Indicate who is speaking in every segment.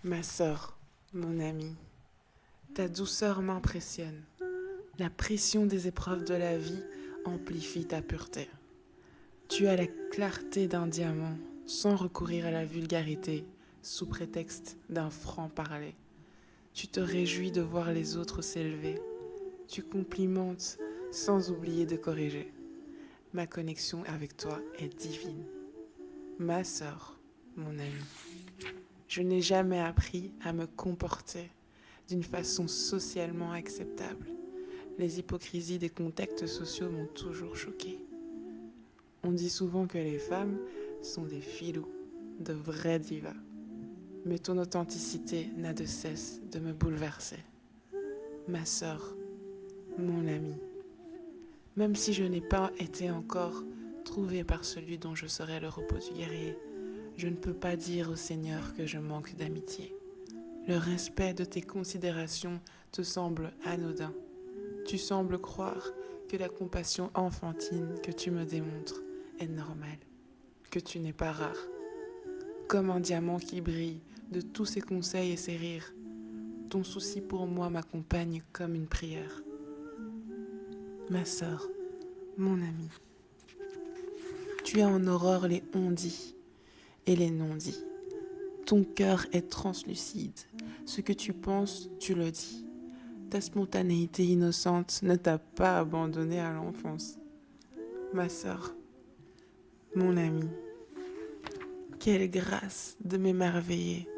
Speaker 1: Ma sœur, mon amie, ta douceur m'impressionne. La pression des épreuves de la vie amplifie ta pureté. Tu as la clarté d'un diamant sans recourir à la vulgarité sous prétexte d'un franc-parler. Tu te réjouis de voir les autres s'élever. Tu complimentes sans oublier de corriger. Ma connexion avec toi est divine. Ma sœur, mon amie, je n'ai jamais appris à me comporter d'une façon socialement acceptable. Les hypocrisies des contacts sociaux m'ont toujours choquée. On dit souvent que les femmes sont des filous, de vraies divas. Mais ton authenticité n'a de cesse de me bouleverser. Ma sœur, mon amie, même si je n'ai pas été encore trouvée par celui dont je serai le repos du guerrier, je ne peux pas dire au Seigneur que je manque d'amitié. Le respect de tes considérations te semble anodin. Tu sembles croire que la compassion enfantine que tu me démontres est normale, que tu n'es pas rare. Comme un diamant qui brille de tous ses conseils et ses rires, ton souci pour moi m'accompagne comme une prière. Ma sœur, mon amie, tu as en horreur les on-dit et les non-dits. Ton cœur est translucide. Ce que tu penses, tu le dis. Ta spontanéité innocente ne t'a pas abandonné à l'enfance. Ma sœur, mon amie, quelle grâce de m'émerveiller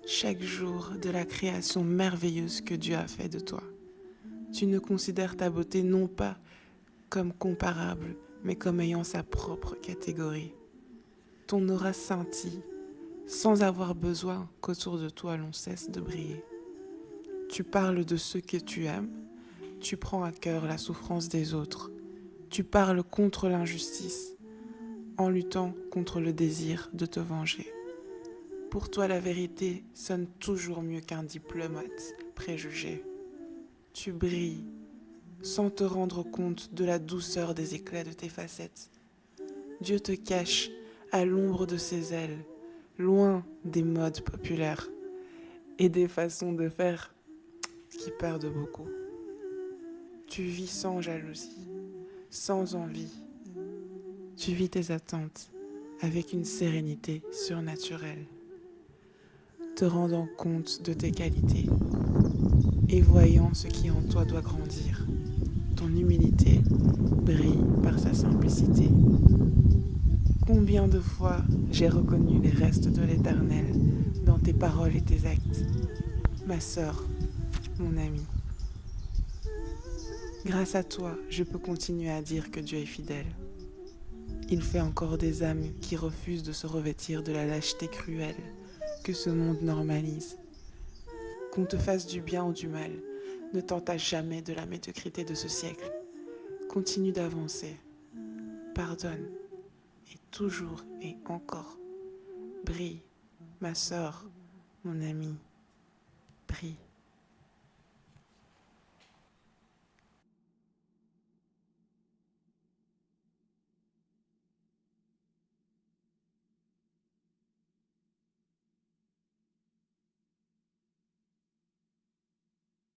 Speaker 1: chaque jour de la création merveilleuse que Dieu a fait de toi. Tu ne considères ta beauté non pas comme comparable, mais comme ayant sa propre catégorie. Ton aura scintille, sans avoir besoin qu'autour de toi l'on cesse de briller. Tu parles de ceux que tu aimes, tu prends à cœur la souffrance des autres, tu parles contre l'injustice, en luttant contre le désir de te venger. Pour toi, la vérité sonne toujours mieux qu'un diplomate préjugé. Tu brilles sans te rendre compte de la douceur des éclats de tes facettes. Dieu te cache à l'ombre de ses ailes, loin des modes populaires et des façons de faire qui perdent beaucoup. Tu vis sans jalousie, sans envie. Tu vis tes attentes avec une sérénité surnaturelle, te rendant compte de tes qualités et voyant ce qui en toi doit grandir. Ton humilité brille par sa simplicité. Combien de fois j'ai reconnu les restes de l'Éternel dans tes paroles et tes actes. Ma sœur, mon amie, grâce à toi, je peux continuer à dire que Dieu est fidèle. Il fait encore des âmes qui refusent de se revêtir de la lâcheté cruelle que ce monde normalise. Qu'on te fasse du bien ou du mal, ne tente jamais de la médiocrité de ce siècle. Continue d'avancer, pardonne, et toujours et encore, brille, ma sœur, mon amie, brille.